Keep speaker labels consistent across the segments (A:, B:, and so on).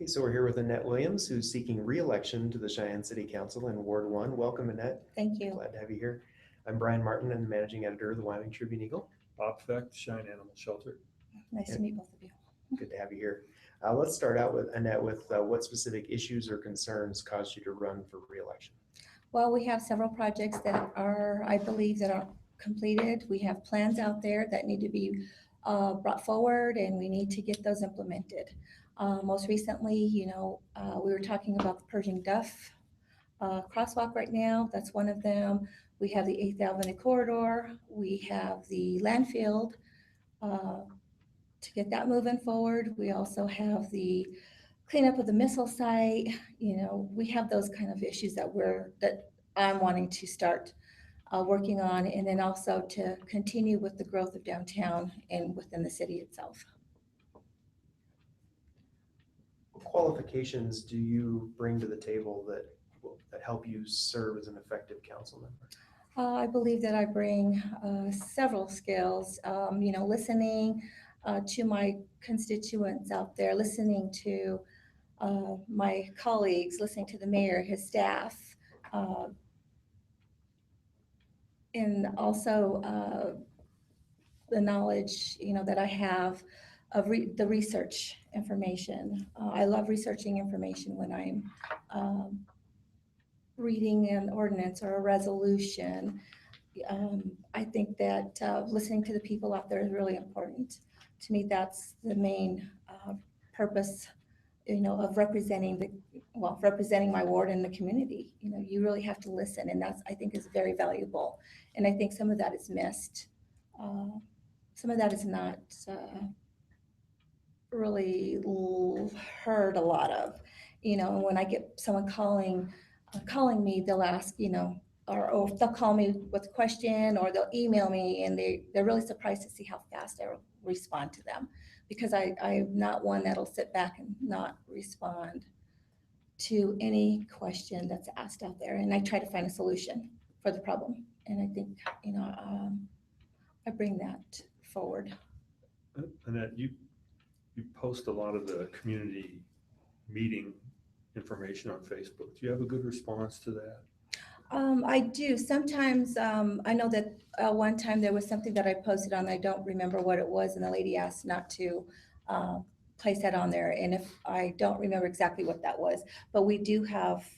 A: Okay, so we're here with Annette Williams, who's seeking re-election to the Cheyenne City Council in Ward 1. Welcome, Annette.
B: Thank you.
A: Glad to have you here. I'm Brian Martin, and managing editor of the Wyoming Tribune Eagle.
C: Bob Fecht, Cheyenne Animal Shelter.
B: Nice to meet both of you.
A: Good to have you here. Let's start out with Annette with what specific issues or concerns caused you to run for re-election?
B: Well, we have several projects that are, I believe, that are completed. We have plans out there that need to be brought forward, and we need to get those implemented. Most recently, we were talking about the Pershing Duff crosswalk right now. That's one of them. We have the 8th Avenue corridor. We have the landfill to get that moving forward. We also have the cleanup of the missile site. We have those kind of issues that I'm wanting to start working on, and then also to continue with the growth of downtown and within the city itself.
A: What qualifications do you bring to the table that help you serve as an effective council member?
B: I believe that I bring several skills, listening to my constituents out there, listening to my colleagues, listening to the mayor, his staff, and also the knowledge, that I have of the research information. I love researching information when I'm reading an ordinance or a resolution. I think that listening to the people out there is really important. To me, that's the main purpose, of representing my ward and the community. You really have to listen, and that's, I think, is very valuable. And I think some of that is missed. Some of that is not really heard a lot of. And when I get someone calling me, they'll ask, or they'll call me with a question, or they'll email me, and they're really surprised to see how fast I respond to them, because I'm not one that'll sit back and not respond to any question that's asked out there. And I try to find a solution for the problem. And I think, I bring that forward.
C: Annette, you post a lot of the community meeting information on Facebook. Do you have a good response to that?
B: I do. Sometimes I know that one time there was something that I posted on, I don't remember what it was, and the lady asked not to place that on there. And if I don't remember exactly what that was, but we do have,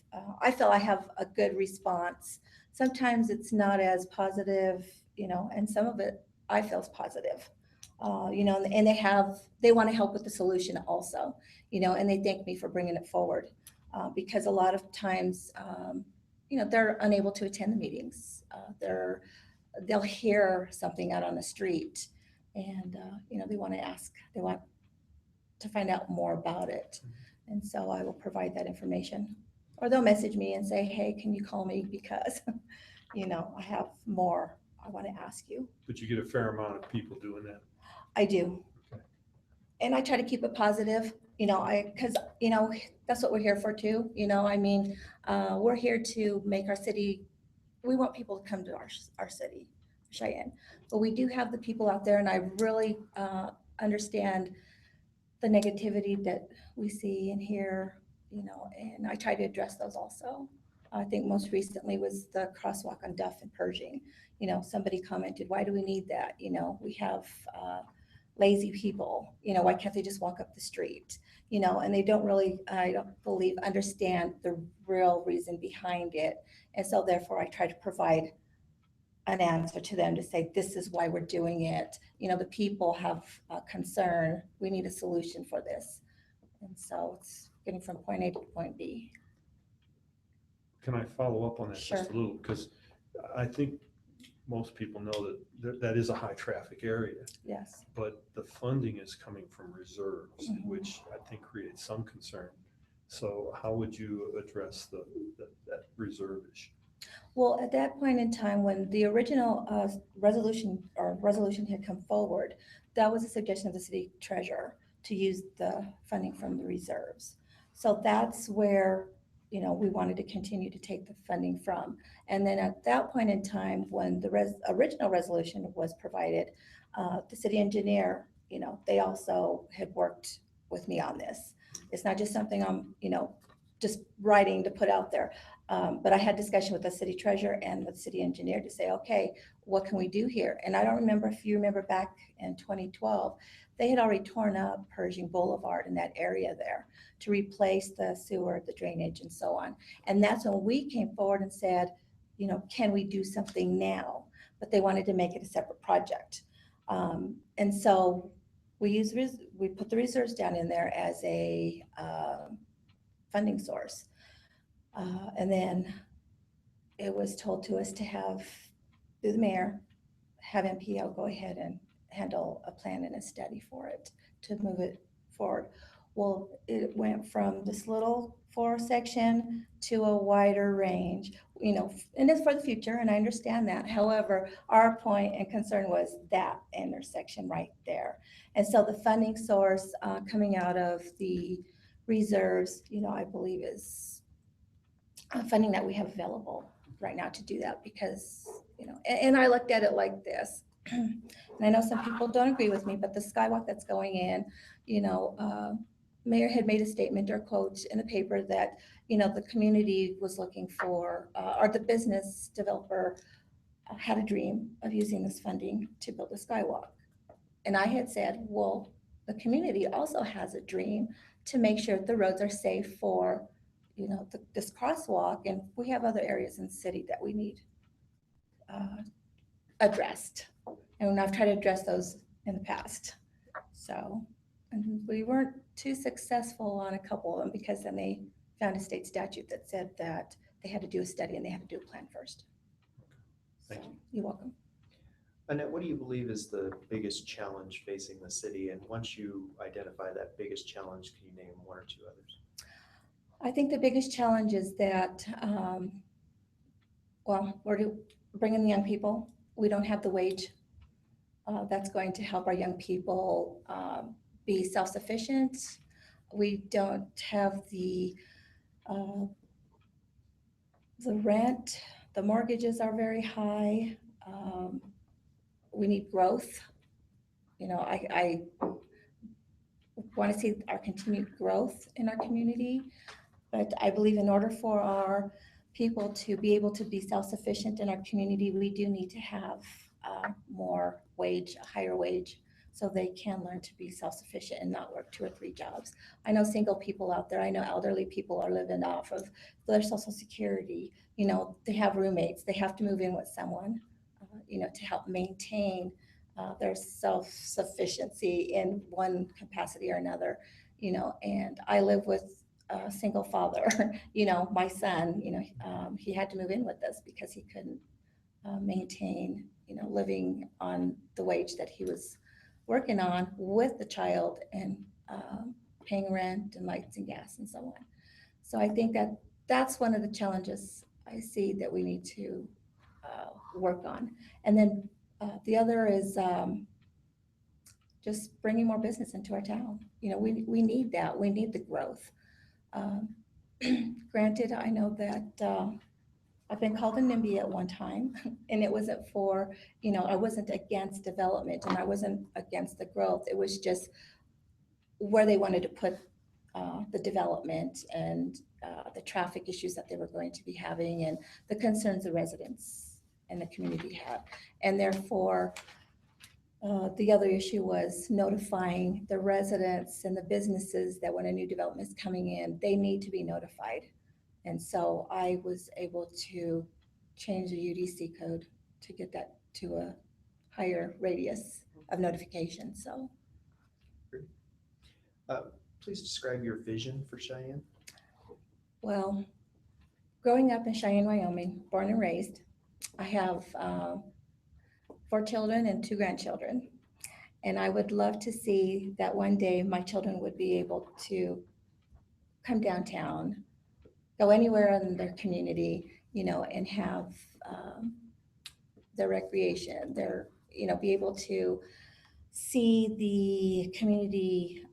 B: I feel I have a good response. Sometimes it's not as positive, and some of it I feel is positive. And they want to help with the solution also, and they thank me for bringing it forward, because a lot of times, they're unable to attend the meetings. They'll hear something out on the street, and they want to find out more about it. And so I will provide that information, or they'll message me and say, hey, can you call me, because I have more I want to ask you.
C: But you get a fair amount of people doing that.
B: I do.
C: Okay.
B: And I try to keep it positive, because that's what we're here for too. We're here to make our city, we want people to come to our city, Cheyenne. But we do have the people out there, and I really understand the negativity that we see and hear, and I try to address those also. I think most recently was the crosswalk on Duff and Pershing. Somebody commented, why do we need that? We have lazy people, why can't they just walk up the street? And they don't really, I don't believe, understand the real reason behind it. And so therefore I try to provide an answer to them to say, this is why we're doing it. The people have a concern. We need a solution for this. And so it's getting from point A to point B.
C: Can I follow up on that
B: Sure.
C: just a little? Because I think most people know that is a high traffic area.
B: Yes.
C: But the funding is coming from reserves,
B: Mhm.
C: which I think creates some concern. So how would you address that reserve issue?
B: Well, at that point in time, when the original resolution had come forward, that was a suggestion of the city treasurer to use the funding from the reserves. So that's where, we wanted to continue to take the funding from. And then at that point in time, when the original resolution was provided, the city engineer, they also had worked with me on this. It's not just something I'm, just writing to put out there. But I had discussion with the city treasurer and with the city engineer to say, okay, what can we do here? And I don't remember if you remember back in 2012, they had already torn up Pershing Boulevard in that area there to replace the sewer, the drainage, and so on. And that's when we came forward and said, can we do something now? But they wanted to make it a separate project. And so we put the reserves down in there as a funding source. And then it was told to us to have, through the mayor, have MPO go ahead and handle a plan and a study for it to move it forward. Well, it went from this little 4 section to a wider range, and it's for the future, and I understand that. However, our point and concern was that intersection right there. And so the funding source coming out of the reserves, I believe is funding that we have available right now to do that because, and I looked at it like this. And I know some people don't agree with me, but the skywalk that's going in, Mayor had made a statement or quote in the paper that, the community was looking for, or the business developer had a dream of using this funding to build a skywalk. And I had said, well, the community also has a dream to make sure the roads are safe for, this crosswalk. And we have other areas in the city that we need addressed. And I've tried to address those in the past. So, and we weren't too successful on a couple of them because then they found a state statute that said that they had to do a study and they had to do a plan first.
C: Thank you.
B: You're welcome.
A: Annette, what do you believe is the biggest challenge facing the city? And once you identify that biggest challenge, can you name 1 or 2 others?
B: I think the biggest challenge is that, we're bringing the young people. We don't have the wage that's going to help our young people be self-sufficient. We don't have the rent, the mortgages are very high. We need growth. I want to see our continued growth in our community, but I believe in order for our people to be able to be self-sufficient in our community, we do need to have more wage, a higher wage, so they can learn to be self-sufficient and not work 2 or 3 jobs. I know single people out there, I know elderly people are living off of their Social Security. They have roommates, they have to move in with someone, to help maintain their self-sufficiency in one capacity or another, and I live with a single father, my son, he had to move in with us because he couldn't maintain, living on the wage that he was working on with the child and paying rent and lights and gas and so on. So I think that that's one of the challenges I see that we need to work on. And then the other is just bringing more business into our town. We need that. We need the growth. Granted, I know that I've been called a NIMBY at one time, and it wasn't for, I wasn't against development and I wasn't against the growth. It was just where they wanted to put the development and the traffic issues that they were going to be having and the concerns the residents and the community had. And therefore, the other issue was notifying the residents and the businesses that when a new development is coming in, they need to be notified. And so I was able to change the UDC code to get that to a higher radius of notification. So,
A: Please describe your vision for Cheyenne.
B: well, growing up in Cheyenne, Wyoming, born and raised, I have 4 children and 2 grandchildren. And I would love to see that one day my children would be able to come downtown, go anywhere in their community, and have their recreation, be able to see the community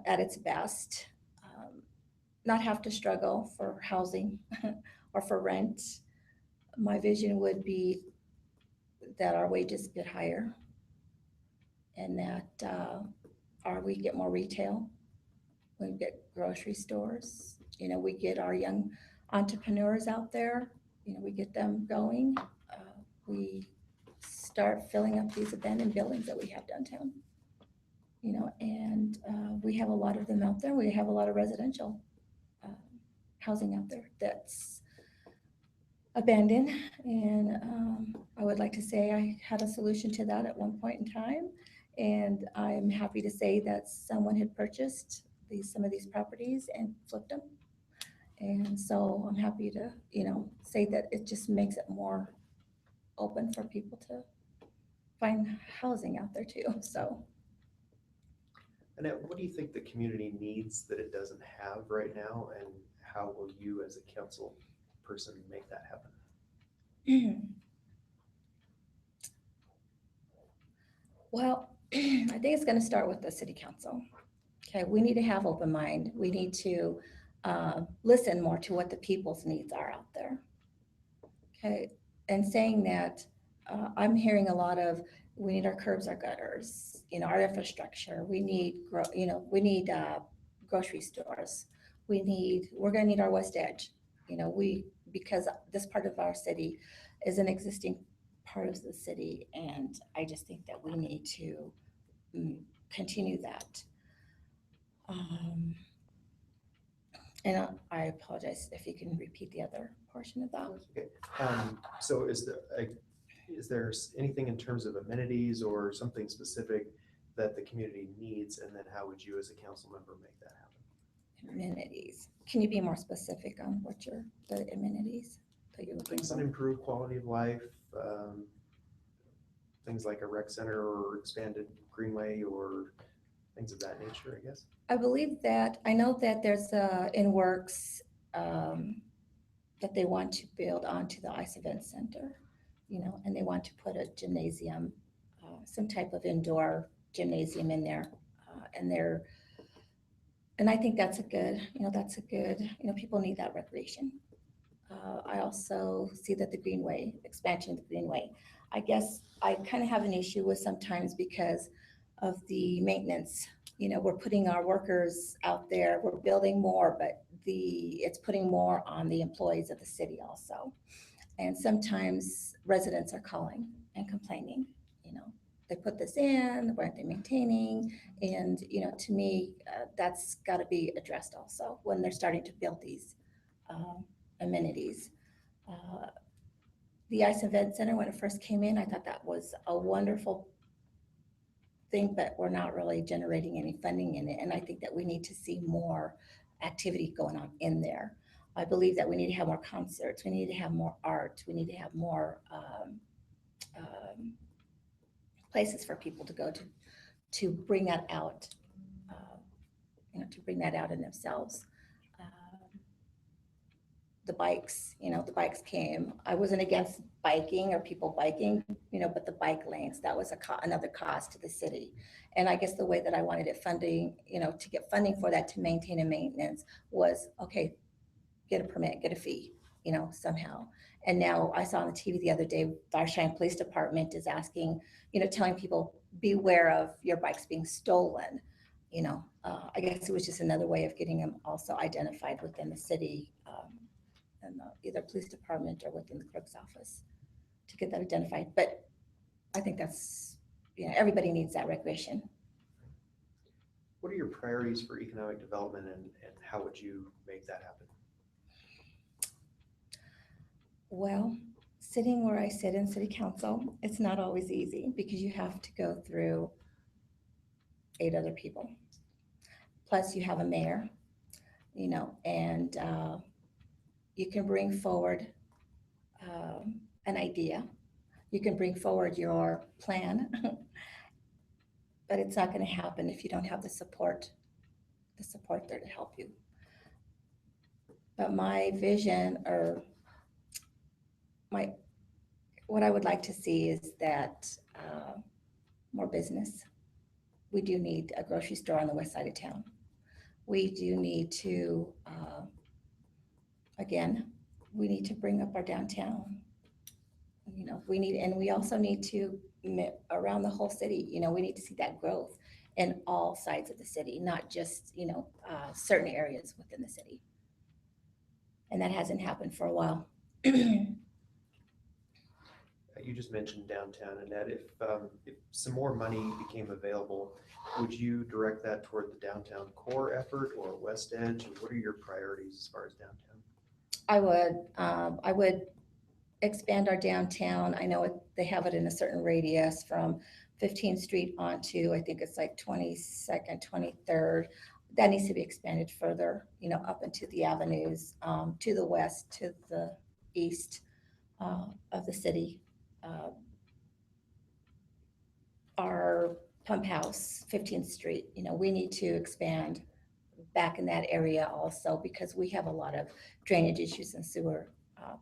B: at its best, not have to struggle for housing or for rent. My vision would be that our wages get higher and that we get more retail. We get grocery stores, we get our young entrepreneurs out there, we get them going. We start filling up these abandoned buildings that we have downtown. And we have a lot of them out there. We have a lot of residential housing out there that's abandoned. And I would like to say I had a solution to that at one point in time. And I'm happy to say that someone had purchased some of these properties and flipped them. And so I'm happy to, say that it just makes it more open for people to find housing out there too. So.
A: Annette, what do you think the community needs that it doesn't have right now, and how will you as a council person make that happen?
B: Well, I think it's going to start with the city council. Okay, we need to have open mind. We need to listen more to what the people's needs are out there. Okay, and saying that, I'm hearing a lot of, we need our curbs, our gutters, our infrastructure. We need, grocery stores. We're going to need our West Edge. Because this part of our city is an existing part of the city, and I just think that we need to continue that. And I apologize if you can repeat the other portion of that.
A: Okay. So is there anything in terms of amenities or something specific that the community needs, and then how would you as a council member make that happen?
B: Amenities. Can you be more specific on the amenities that you're looking
A: Things that
B: for?
A: improve quality of life, things like a rec center or expanded greenway or things of that nature, I guess.
B: I know that there's in works that they want to build onto the ICE Event Center, and they want to put a gymnasium, some type of indoor gymnasium in there. And I think that's a good, people need that recreation. I also see that the Greenway, expansion of the Greenway, I guess I kind of have an issue with sometimes because of the maintenance. We're putting our workers out there, we're building more, but it's putting more on the employees of the city also. And sometimes residents are calling and complaining, they put this in, why aren't they maintaining? And, to me, that's got to be addressed also when they're starting to build these amenities. The ICE Event Center, when it first came in, I thought that was a wonderful thing, but we're not really generating any funding in it. And I think that we need to see more activity going on in there. I believe that we need to have more concerts. We need to have more art. We need to have more places for people to go to bring that out, to bring that out in themselves. The bikes came. I wasn't against biking or people biking, but the bike lanes, that was another cost to the city. And I guess the way that I wanted it funding, to get funding for that, to maintain and maintenance was, okay, get a permit, get a fee, somehow. And now I saw on the TV the other day, our Cheyenne Police Department is asking, telling people, beware of your bikes being stolen. I guess it was just another way of getting them also identified within the city, and either police department or within the clerk's office to get that identified. But I think that's, everybody needs that recreation.
A: What are your priorities for economic development, and how would you make that happen?
B: Well, sitting where I sit in city council, it's not always easy because you have to go through 8 other people. Plus you have a mayor, and you can bring forward an idea. You can bring forward your plan, but it's not going to happen if you don't have the support there to help you. But my vision, or what I would like to see is that more business. We do need a grocery store on the west side of town. We do need to, again, we need to bring up our downtown. We also need to, around the whole city, we need to see that growth. in all sides of the city, not just, certain areas within the city. And that hasn't happened for a while.
A: You just mentioned downtown, Annette. If some more money became available, would you direct that toward the downtown core effort or West Edge? Or what are your priorities as far as downtown?
B: I would expand our downtown. I know they have it in a certain radius from 15th Street onto, I think it's like 22nd, 23rd. That needs to be expanded further, up into the avenues, to the west, to the east of the city. Our pump house, 15th Street, we need to expand back in that area also because we have a lot of drainage issues and sewer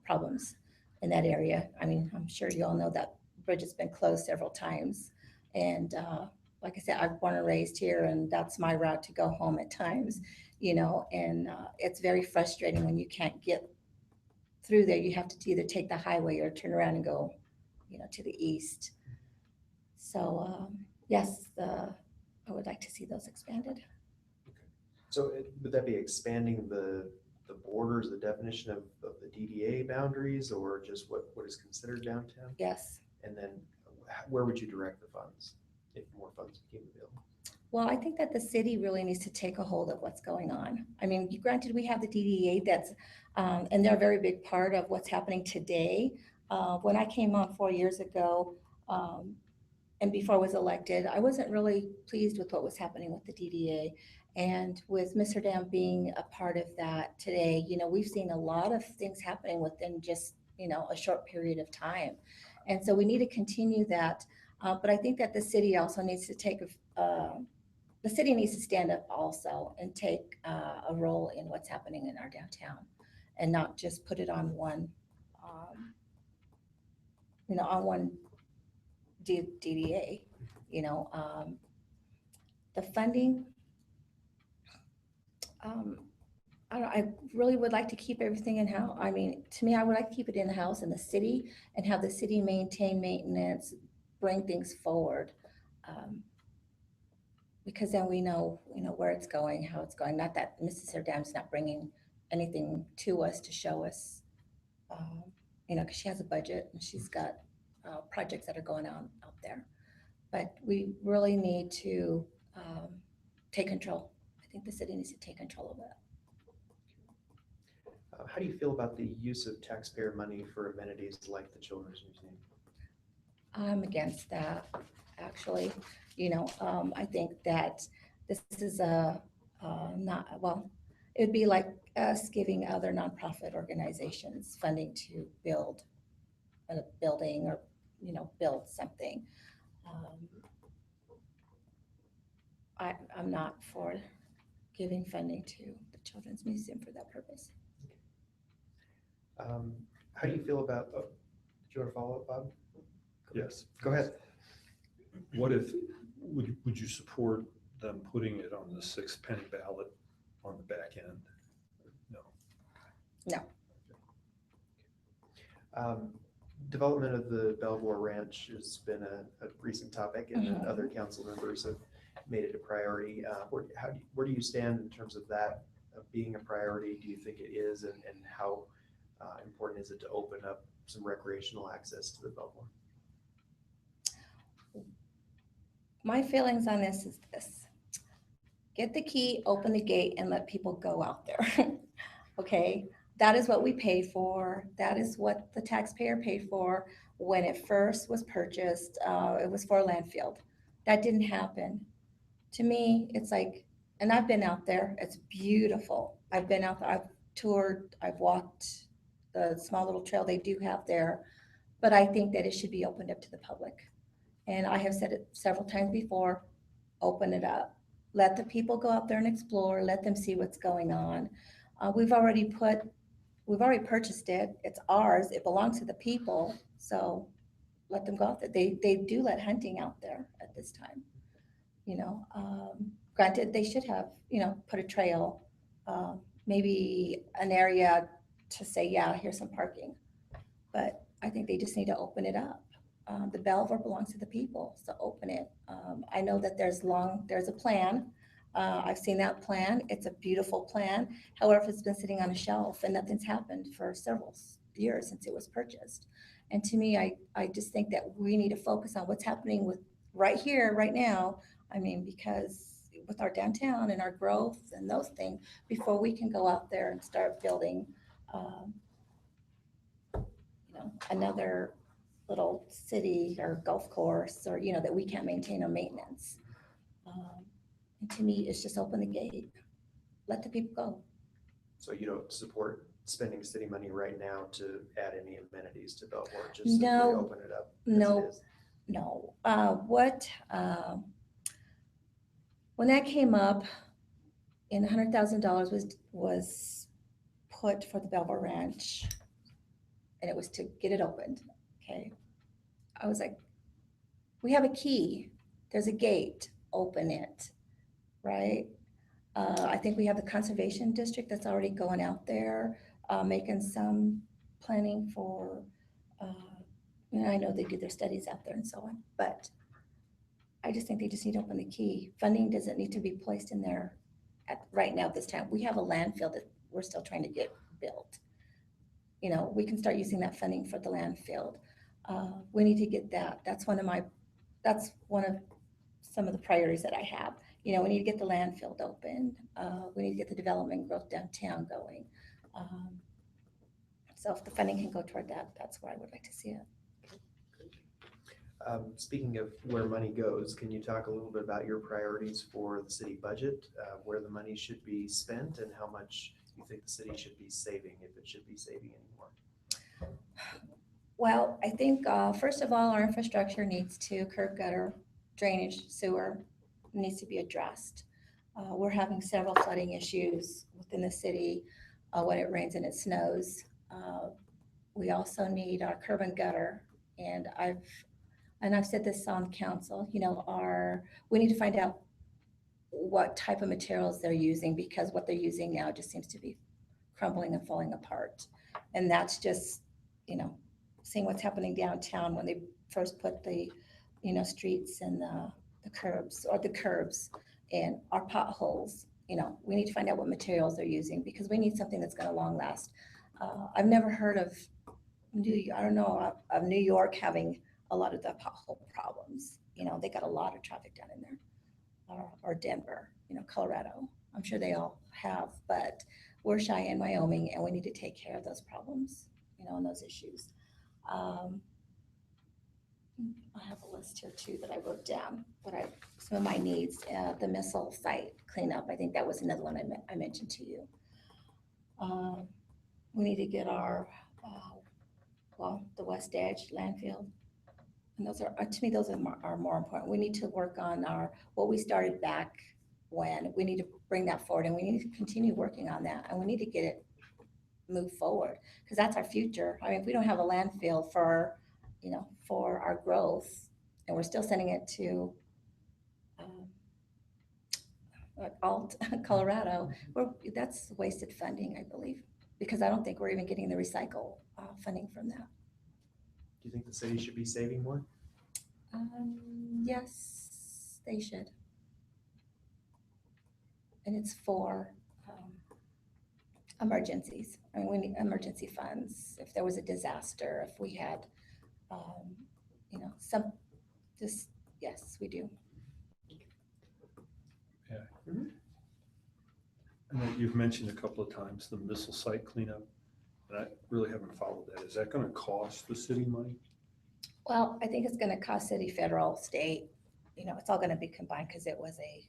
B: problems in that area. I mean, I'm sure you all know that bridge has been closed several times. And like I said, I'm born and raised here, and that's my route to go home at times, and it's very frustrating when you can't get through there. You have to either take the highway or turn around and go, to the east. So yes, I would like to see those expanded.
A: So would that be expanding the borders, the definition of the DDA boundaries, or just what is considered downtown?
B: Yes.
A: And then where would you direct the funds if more funds became available?
B: Well, I think that the city really needs to take a hold of what's going on. I mean, granted, we have the DDA and they're a very big part of what's happening today. When I came on 4 years ago, and before I was elected, I wasn't really pleased with what was happening with the DDA. And with Mr. Dam being a part of that today, we've seen a lot of things happening within just, a short period of time. And so we need to continue that. But I think that the city also needs to the city needs to stand up also and take a role in what's happening in our downtown and not just put it on one, on one DDA, the funding. I really would like to keep everything in house. I mean, to me, I would like to keep it in the house in the city and have the city maintain maintenance, bring things forward. Because then we know, where it's going, how it's going. Not that Mrs. Dam's not bringing anything to us to show us, because she has a budget and she's got projects that are going on out there. But we really need to take control. I think the city needs to take control of that.
A: How do you feel about the use of taxpayer money for amenities like the Children's Museum?
B: I'm against that, actually. I think that this is it'd be like us giving other nonprofit organizations funding to build a building or, build something. I'm not for giving funding to the Children's Museum for that purpose.
A: How do you feel about, do you want to follow up, Bob?
C: Yes.
A: Go ahead.
C: What if, would you support them putting it on the 6 penny ballot on the back end? No.
B: No.
A: Development of the Belvoir Ranch has been a recent topic, and other council members have made it a priority. Where do you stand in terms of that being a priority? Do you think it is, and how important is it to open up some recreational access to the Belvoir?
B: My feelings on this is this: get the key, open the gate, and let people go out there. Okay, that is what we paid for. That is what the taxpayer paid for when it first was purchased. It was for a landfill. That didn't happen. To me, it's like, and I've been out there. It's beautiful. I've been out there. I've toured. I've walked the small little trail they do have there. But I think that it should be opened up to the public. And I have said it several times before, open it up. Let the people go out there and explore, let them see what's going on. We've already purchased it. It's ours. It belongs to the people. So let them go out there. They do let hunting out there at this time. Granted, they should have, put a trail, maybe an area to say, yeah, here's some parking. But I think they just need to open it up. the Belvoir belongs to the people, so open it. I know that there's a plan. I've seen that plan. It's a beautiful plan. However, it's been sitting on a shelf and nothing's happened for several years since it was purchased. And to me, I just think that we need to focus on what's happening with right here, right now. I mean, because with our downtown and our growth and those things, before we can go out there and start building, another little city or golf course, or, that we can't maintain or maintenance. And to me, it's just open the gate, let the people go.
A: So you don't support spending city money right now to add any amenities to Belvoir, just simply
B: No,
A: open it up as
B: no.
A: it is?
B: No, when that came up, and $100,000 was put for the Belvoir Ranch, and it was to get it opened, okay? I was like, we have a key, there's a gate, open it, right? I think we have the conservation district that's already going out there, making some planning for, I know they do their studies out there and so on, but I just think they just need to open the key. Funding doesn't need to be placed in there right now at this time. We have a landfill that we're still trying to get built. We can start using that funding for the landfill. We need to get that. That's one of some of the priorities that I have. We need to get the landfill open. We need to get the development growth downtown going. So if the funding can go toward that, that's where I would like to see it.
A: Speaking of where money goes, can you talk a little bit about your priorities for the city budget, where the money should be spent and how much you think the city should be saving, if it should be saving anymore?
B: Well, I think first of all, our infrastructure needs to, curb, gutter, drainage, sewer needs to be addressed. We're having several flooding issues within the city when it rains and it snows. We also need our curb and gutter, and I've said this on council, we need to find out what type of materials they're using, because what they're using now just seems to be crumbling and falling apart. And that's just, seeing what's happening downtown when they first put the, streets and the curbs and our potholes. We need to find out what materials they're using, because we need something that's going to long last. I've never heard of of New York having a lot of the pothole problems. They got a lot of traffic down in there, or Denver, Colorado. I'm sure they all have, but we're shy in Wyoming, and we need to take care of those problems, and those issues. I have a list here too that I wrote down, but some of my needs, the missile site cleanup. I think that was another one I mentioned to you. We need to get our, the West Edge landfill. And those are, to me, those are more important. We need to work on what we started back when. We need to bring that forward, and we need to continue working on that, and we need to get it move forward, because that's our future. I mean, if we don't have a landfill for our growth, and we're still sending it to Colorado, that's wasted funding, I believe, because I don't think we're even getting the recycle funding from that.
A: Do you think the city should be saving more?
B: Yes, they should. And it's for emergencies. I mean, we need emergency funds. If there was a disaster, if we had, yes, we do.
C: Yeah. And you've mentioned a couple of times the missile site cleanup, and I really haven't followed that. Is that going to cost the city money?
B: Well, I think it's going to cost city, federal, state. It's all going to be combined, because it was a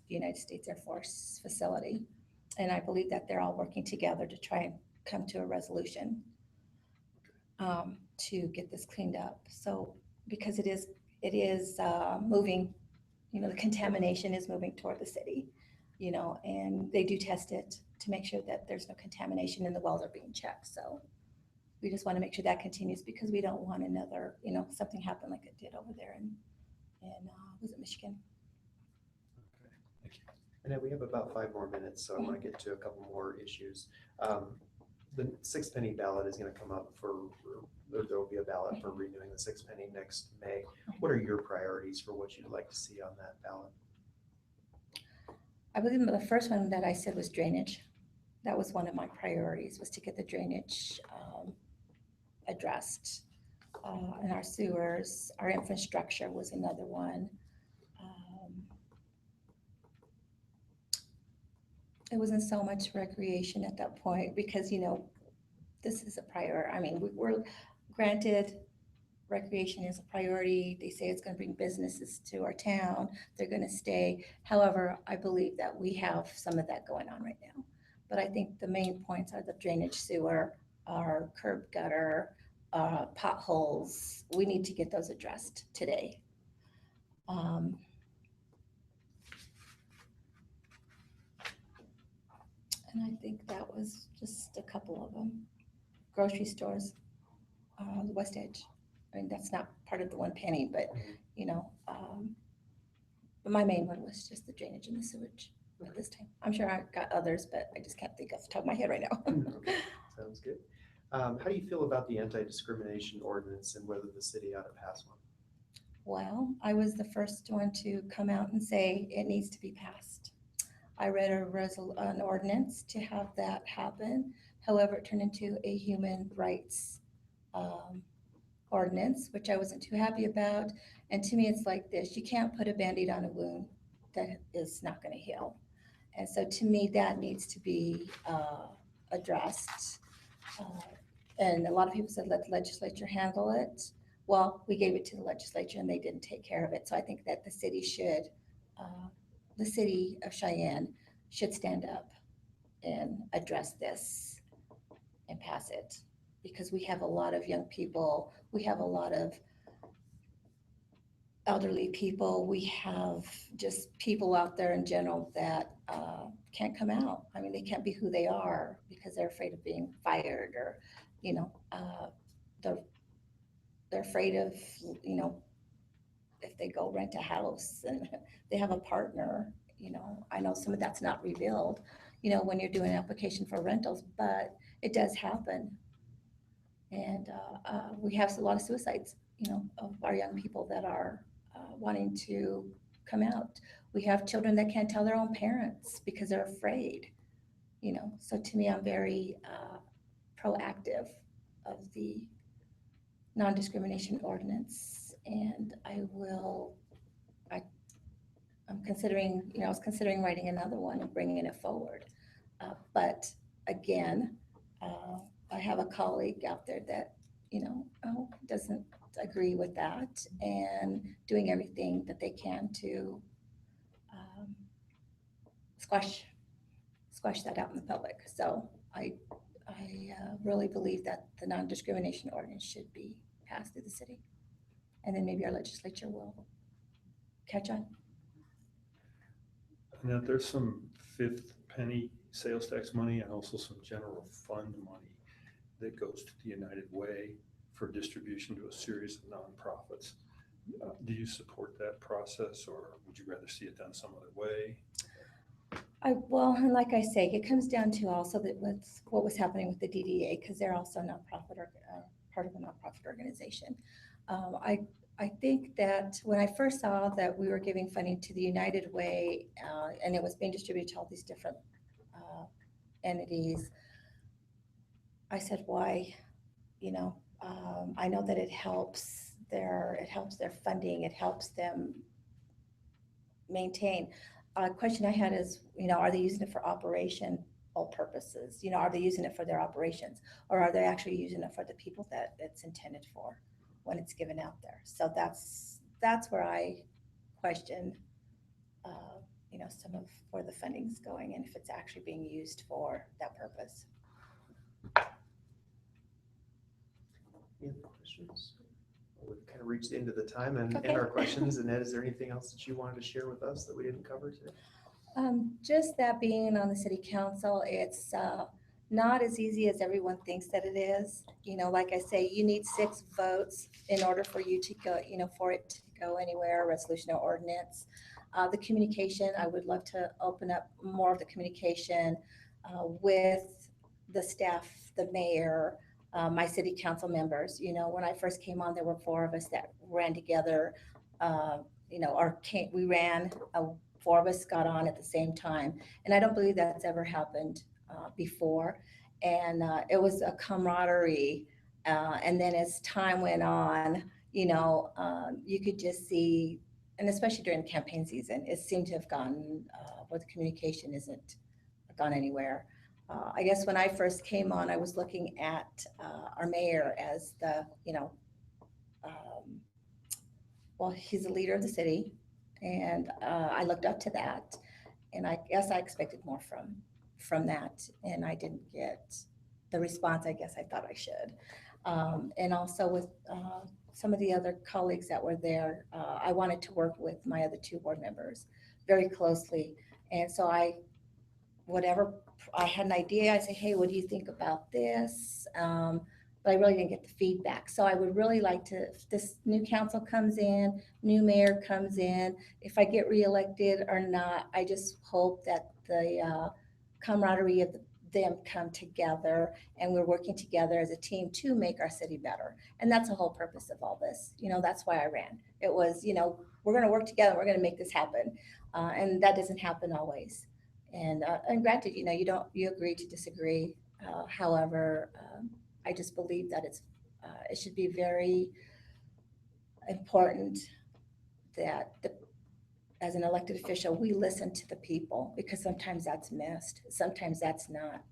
B: United States Air Force facility. And I believe that they're all working together to try and come to a resolution to get this cleaned up. So, because it is moving, the contamination is moving toward the city, and they do test it to make sure that there's no contamination and the wells are being checked. So we just want to make sure that continues, because we don't want another, something happen like it did over there in was it Michigan?
C: Okay, thank you.
A: And then we have about 5 more minutes, so I want to get to a couple more issues. the 6 penny ballot is gonna come up there will be a ballot for renewing the 6 penny next May. What are your priorities for what you'd like to see on that ballot?
B: I believe the first one that I said was drainage. That was one of my priorities, was to get the drainage addressed. And our sewers, our infrastructure was another one. It wasn't so much recreation at that point because, this is a priority. I mean, we're granted recreation is a priority. They say it's going to bring businesses to our town. They're going to stay. However, I believe that we have some of that going on right now. But I think the main points are the drainage, sewer, our curb gutter, potholes. We need to get those addressed today. And I think that was just a couple of them. Grocery stores, the West Edge. I mean, that's not part of the 1 penny, but, but my main one was just the drainage and the sewage at this time. I'm sure I've got others, but I just can't think off the top of my head right now.
A: Okay, sounds good. How do you feel about the anti-discrimination ordinance and whether the city ought to pass one?
B: Well, I was the first one to come out and say it needs to be passed. I read an ordinance to have that happen. However, it turned into a human rights ordinance, which I wasn't too happy about. And to me, it's like this: you can't put a Band-Aid on a wound that is not going to heal. And so to me, that needs to be addressed. And a lot of people said, let the legislature handle it. Well, we gave it to the legislature and they didn't take care of it. So I think that the city of Cheyenne should stand up and address this and pass it. Because we have a lot of young people, we have a lot of elderly people, we have just people out there in general that can't come out. I mean, they can't be who they are because they're afraid of being fired, or, they're afraid of, if they go rent a house and they have a partner, I know some of that's not revealed, when you're doing an application for rentals, but it does happen. And we have a lot of suicides, of our young people that are wanting to come out. We have children that can't tell their own parents because they're afraid, So to me, I'm very proactive of the non-discrimination ordinance, and I'm considering, I was considering writing another one and bringing it forward. But again, I have a colleague out there that, doesn't agree with that, and doing everything that they can to squash that out in the public. So I really believe that the non-discrimination ordinance should be passed through the city, and then maybe our legislature will catch on.
C: Now, there's some 5th penny sales tax money and also some general fund money that goes to the United Way for distribution to a series of nonprofits. Do you support that process, or would you rather see it done some other way?
B: Well, and like I say, it comes down to also that with what was happening with the DDA, because they're also a nonprofit or part of a nonprofit organization. I think that when I first saw that we were giving funding to the United Way and it was being distributed to all these different entities, I said, why? I know that it helps their funding, it helps them maintain. A question I had is, are they using it for operational purposes? Are they using it for their operations, or are they actually using it for the people that it's intended for when it's given out there? So that's where I question, some of where the funding's going and if it's actually being used for that purpose.
A: Any other questions? We've kind of reached the end of the time and
B: Okay.
A: our questions. Annette, is there anything else that you wanted to share with us that we didn't cover today?
B: Just that being on the city council, it's not as easy as everyone thinks that it is. Like I say, you need 6 votes in order for you to go, for it to go anywhere, a resolution or ordinance. The communication, I would love to open up more of the communication with the staff, the mayor, my city council members. You know, when I first came on, there were 4 of us that ran together. You know, we ran, 4 of us got on at the same time. And I don't believe that's ever happened before. And it was a camaraderie. And then as time went on, you know, you could just see, and especially during campaign season, it seemed to have gone where the communication isn't gone anywhere. I guess when I first came on, I was looking at our mayor as the, you know, well, he's the leader of the city, and I looked up to that, and I guess I expected more from that, and I didn't get the response I guess I thought I should. And also with some of the other colleagues that were there, I wanted to work with my other 2 board members very closely, and so whatever I had an idea, I say, hey, what do you think about this? But I really didn't get the feedback. So I would really like to, if this new council comes in, new mayor comes in, if I get reelected or not, I just hope that the camaraderie of them come together and we're working together as a team to make our city better. And that's the whole purpose of all this. You know, that's why I ran. It was, you know, we're going to work together. We're going to make this happen. And that doesn't happen always. And granted, you know, you agree to disagree. However, I just believe that it should be very important that as an elected official, we listen to the people, because sometimes that's missed. Sometimes that's not.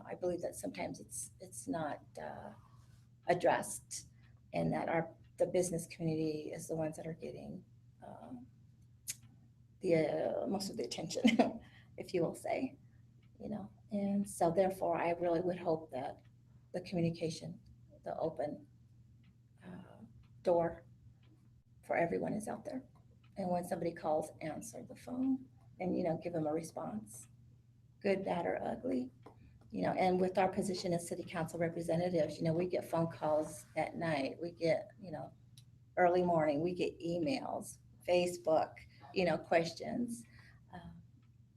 B: I believe that sometimes it's not addressed, and that the business community is the ones that are getting most of the attention, if you will say, you know. And so therefore, I really would hope that the communication, the open door for everyone is out there. And when somebody calls, answer the phone and, you know, give them a response, good, bad, or ugly. You know, and with our position as city council representatives, you know, we get phone calls at night, we get, you know, early morning, we get emails, Facebook, you know, questions.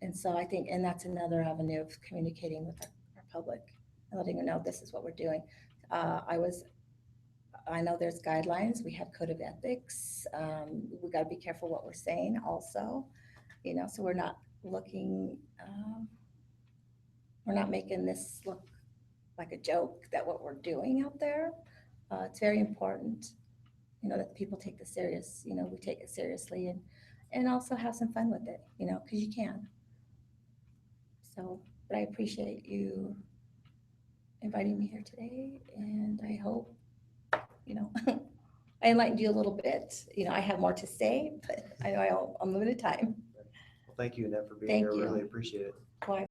B: And so I think, and that's another avenue of communicating with our public and letting them know this is what we're doing. I know there's guidelines. We have code of ethics. We got to be careful what we're saying also, you know, so we're not making this look like a joke that what we're doing out there. It's very important, you know, that people take this serious, you know, we take it seriously and also have some fun with it, you know, because you can. So, but I appreciate you inviting me here today, and I hope, you know, I enlightened you a little bit. You know, I have more to say, but I know I'm limited time.
A: Well, thank you, Annette, for being
B: Thank
A: here.
B: you.
A: Really appreciate it.
B: Well, I